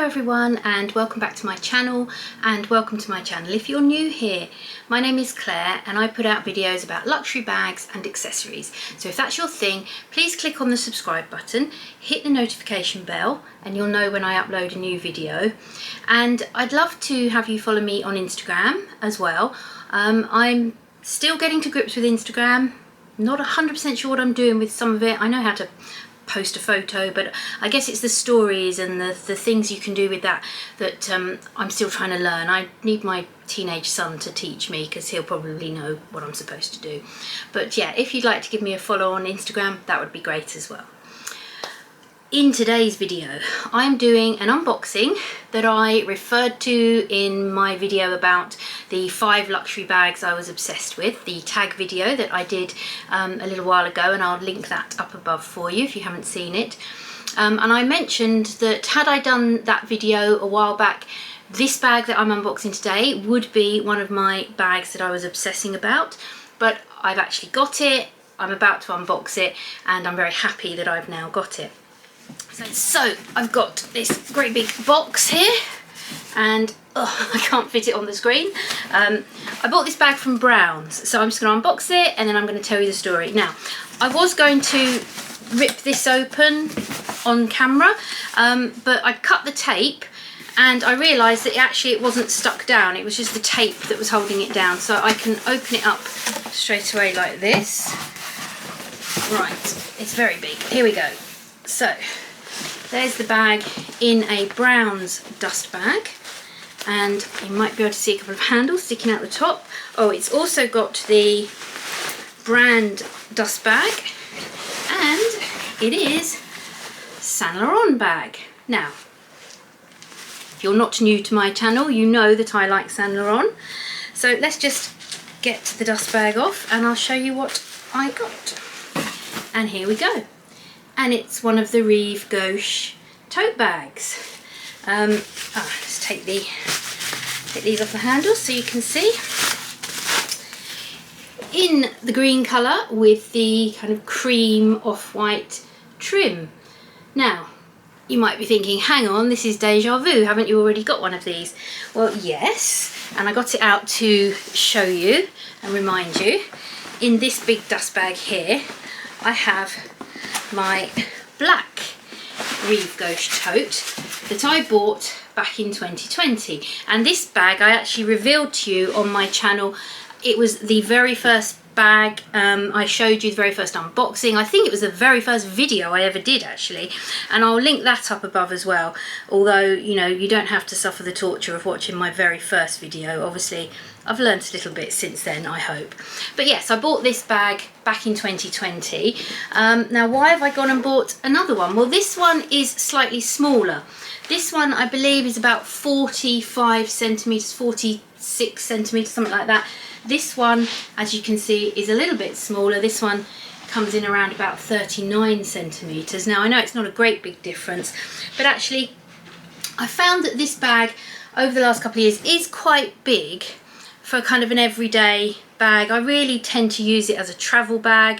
Hello everyone and welcome back to my channel, and welcome to my channel if you're new here. My name is Claire and I put out videos about luxury bags and accessories. So if that's your thing, please click on the subscribe button, hit the notification bell and you'll know when I upload a new video. And I'd love to have you follow me on Instagram as well. I'm still getting to grips with Instagram. Not 100% sure what I'm doing with some of it. I know how to post a photo, but I guess it's the stories and the things you can do with that I'm still trying to learn. I need my teenage son to teach me because he'll probably know what I'm supposed to do. But yeah, if you'd like to give me a follow on Instagram, that would be great as well. In today's video, I'm doing an unboxing that I referred to in my video about the 5 luxury bags I was obsessed with, the tag video that I did a little while ago, and I'll link that up above for you if you haven't seen it. And I mentioned that had I done that video a while back, this bag that I'm unboxing today would be one of my bags that I was obsessing about, but I've actually got it, I'm about to unbox it, and I'm very happy that I've now got it. So I've got this great big box here, and I can't fit it on the screen. I bought this bag from Browns, so I'm just going to unbox it and then I'm going to tell you the story. Now, I was going to rip this open on camera, but I cut the tape and I realised that it wasn't stuck down, it was just the tape that was holding it down. So I can open it up straight away like this. Right, it's very big. Here we go. So there's the bag in a Browns dust bag, and you might be able to see a couple of handles sticking out the top. Oh, it's also got the brand dust bag, and it is Saint Laurent bag. Now, if you're not new to my channel, you know that I like Saint Laurent. So let's just get the dust bag off and I'll show you what I got. And here we go. And it's one of the Rive Gauche tote bags. Just take these off the handles so you can see. In the green colour with the kind of cream off-white trim. Now, you might be thinking, hang on, this is deja vu, haven't you already got one of these? Well, yes, and I got it out to show you and remind you. In this big dust bag here, I have my black Rive Gauche tote that I bought back in 2020, and this bag I actually revealed to you on my channel. It was the very first bag I showed you, the very first unboxing. I think it was the very first video I ever did actually, and I'll link that up above as well, although you know you don't have to suffer the torture of watching my very first video. Obviously I've learned a little bit since then, I hope. But yes, I bought this bag back in 2020. Now why have I gone and bought another one? Well, this one is slightly smaller. This one I believe is about 45 centimetres, 46 centimetres, something like that. This one, as you can see, is a little bit smaller. This one comes in around about 39 centimetres. Now I know it's not a great big difference, but actually I found that this bag over the last couple of years is quite big for kind of an everyday bag. I really tend to use it as a travel bag.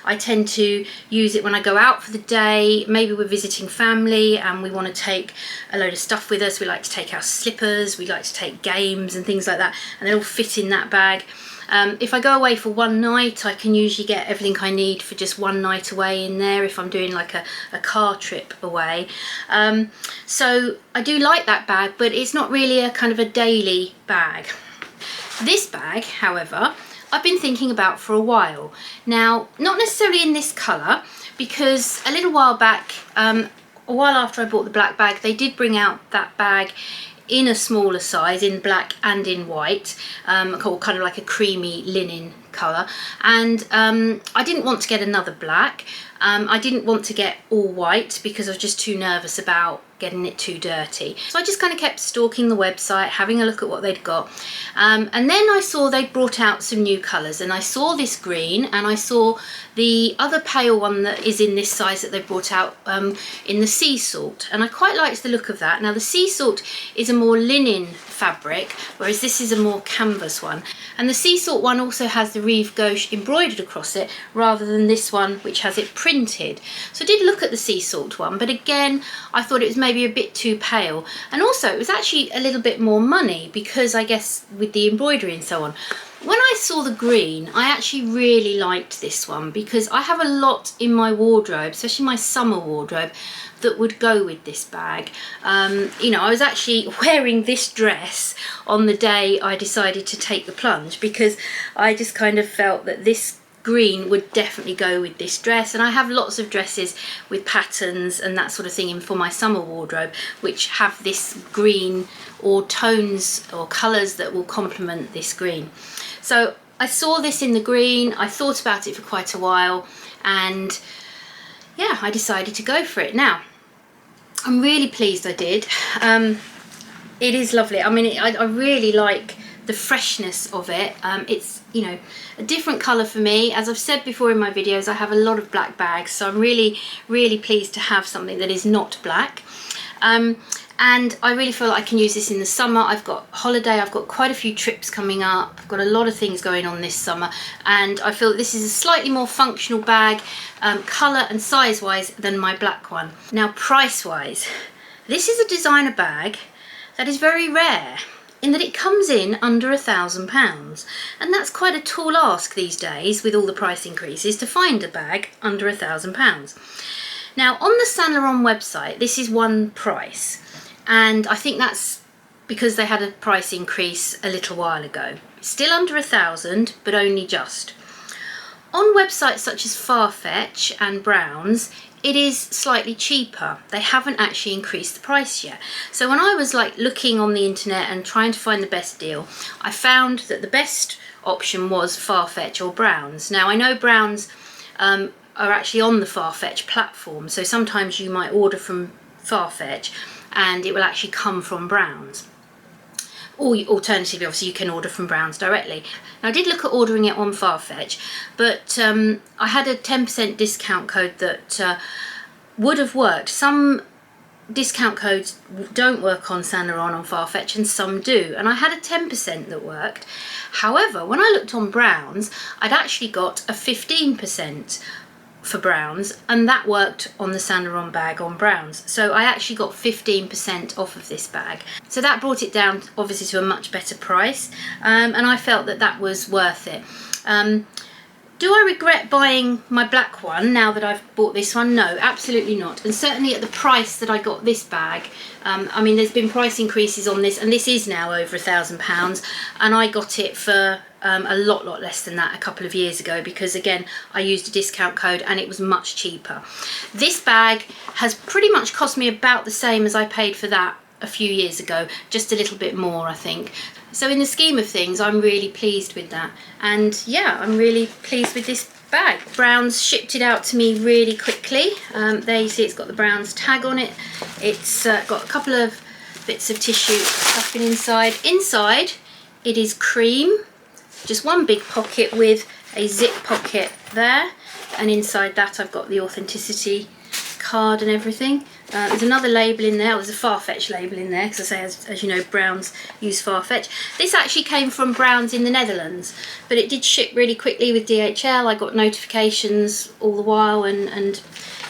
I tend to use it when I go out for the day. Maybe we're visiting family and we want to take a load of stuff with us. We like to take our slippers, we like to take games and things like that, and they all fit in that bag. If I go away for one night, I can usually get everything I need for just one night away in there if I'm doing like a car trip away. So I do like that bag, but it's not really a kind of a daily bag. This bag, however, I've been thinking about for a while. Now, not necessarily in this colour, because a little while back, a while after I bought the black bag, they did bring out that bag in a smaller size, in black and in white, called kind of like a creamy linen colour. And I didn't want to get another black. I didn't want to get all white because I was just too nervous about getting it too dirty. So I just kind of kept stalking the website, having a look at what they'd got. And then I saw they'd brought out some new colours, and I saw this green and I saw the other pale one that is in this size that they brought out in the sea salt, and I quite liked the look of that. Now the sea salt is a more linen fabric, whereas this is a more canvas one. And the sea salt one also has the Rive Gauche embroidered across it rather than this one which has it printed. So I did look at the sea salt one, but again I thought it was maybe a bit too pale, and also it was actually a little bit more money because I guess with the embroidery and so on. When I saw the green, I actually really liked this one because I have a lot in my wardrobe, especially my summer wardrobe, that would go with this bag. You know, I was actually wearing this dress on the day I decided to take the plunge because I just kind of felt that this green would definitely go with this dress, and I have lots of dresses with patterns and that sort of thing in for my summer wardrobe which have this green or tones or colours that will complement this green. So I saw this in the green, I thought about it for quite a while, and yeah, I decided to go for it. Now, I'm really pleased I did. It is lovely. I mean, I really like the freshness of it. It's, you know, a different colour for me. As I've said before in my videos, I have a lot of black bags, so I'm really pleased to have something that is not black. And I really feel like I can use this in the summer. I've got holiday, I've got quite a few trips coming up, I've got a lot of things going on this summer, and I feel that this is a slightly more functional bag, colour and size wise, than my black one. Now price wise, this is a designer bag that is very rare in that it comes in under £1,000, and that's quite a tall ask these days with all the price increases to find a bag under £1,000. Now on the Saint Laurent website this is one price, and I think that's because they had a price increase a little while ago. Still under £1,000, but only just. On websites such as Farfetch and Browns, it is slightly cheaper. They haven't actually increased the price yet. So when I was like looking on the internet and trying to find the best deal, I found that the best option was Farfetch or Browns. Now I know Browns are actually on the Farfetch platform, so sometimes you might order from Farfetch and it will actually come from Browns. Or alternatively, obviously, you can order from Browns directly. Now, I did look at ordering it on Farfetch, but I had a 10% discount code that would have worked. Some discount codes don't work on Saint Laurent on Farfetch and some do, and I had a 10% that worked. However, when I looked on Browns, I'd actually got a 15% for Browns, and that worked on the Saint Laurent bag on Browns. So I actually got 15% off of this bag. So that brought it down obviously to a much better price, and I felt that that was worth it. Do I regret buying my black one now that I've bought this one? No, absolutely not. And certainly at the price that I got this bag, I mean, there's been price increases on this, and this is now over £1,000, and I got it for a lot less than that a couple of years ago because, again, I used a discount code and it was much cheaper. This bag has pretty much cost me about the same as I paid for that a few years ago, just a little bit more, I think. So in the scheme of things, I'm really pleased with that, and yeah, I'm really pleased with this bag. Browns shipped it out to me really quickly. There you see it's got the Browns tag on it. It's got a couple of bits of tissue stuffing inside. Inside it is cream, just one big pocket with a zip pocket there, and inside that I've got the authenticity card and everything. There's another label in there. There's a Farfetch label in there because I say, as you know, Browns use Farfetch. This actually came from Browns in the Netherlands, but it did ship really quickly with DHL. I got notifications all the while, and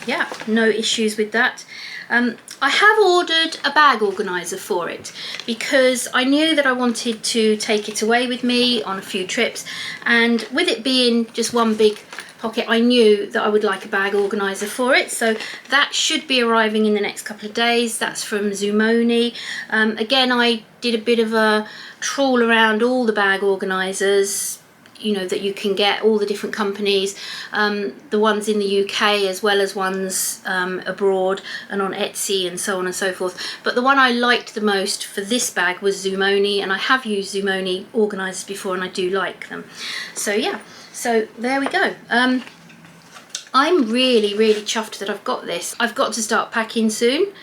yeah, no issues with that. I have ordered a bag organiser for it because I knew that I wanted to take it away with me on a few trips, and with it being just one big pocket, I knew that I would like a bag organiser for it. So that should be arriving in the next couple of days. That's from Zumoni. Again, I did a bit of a trawl around all the bag organisers, you know, that you can get, all the different companies, the ones in the UK as well as ones abroad and on Etsy and so on and so forth. But the one I liked the most for this bag was Zumoni, and I have used Zumoni organisers before and I do like them. So yeah, so there we go. I'm really chuffed that I've got this. I've got to start packing soon.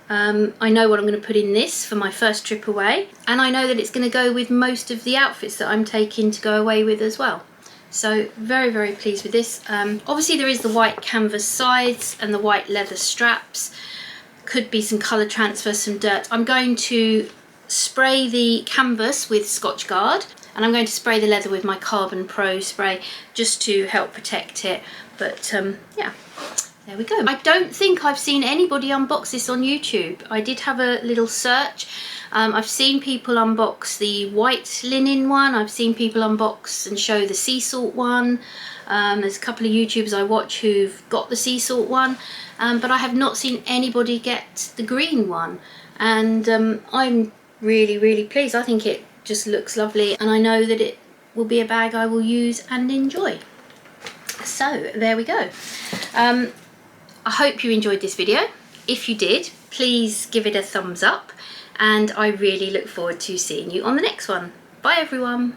I know what I'm going to put in this for my first trip away, and I know that it's going to go with most of the outfits that I'm taking to go away with as well. So very pleased with this. Obviously there is the white canvas sides and the white leather straps. Could be some colour transfer, some dirt. I'm going to spray the canvas with Scotch Guard, and I'm going to spray the leather with my Carbon Pro spray just to help protect it. But yeah, there we go. I don't think I've seen anybody unbox this on YouTube. I did have a little search. I've seen people unbox the white linen one. I've seen people unbox and show the sea salt one. There's a couple of YouTubers I watch who've got the sea salt one, but I have not seen anybody get the green one. And I'm really pleased. I think it just looks lovely, and I know that it will be a bag I will use and enjoy. So there we go. I hope you enjoyed this video. If you did, please give it a thumbs up, and I really look forward to seeing you on the next one. Bye everyone.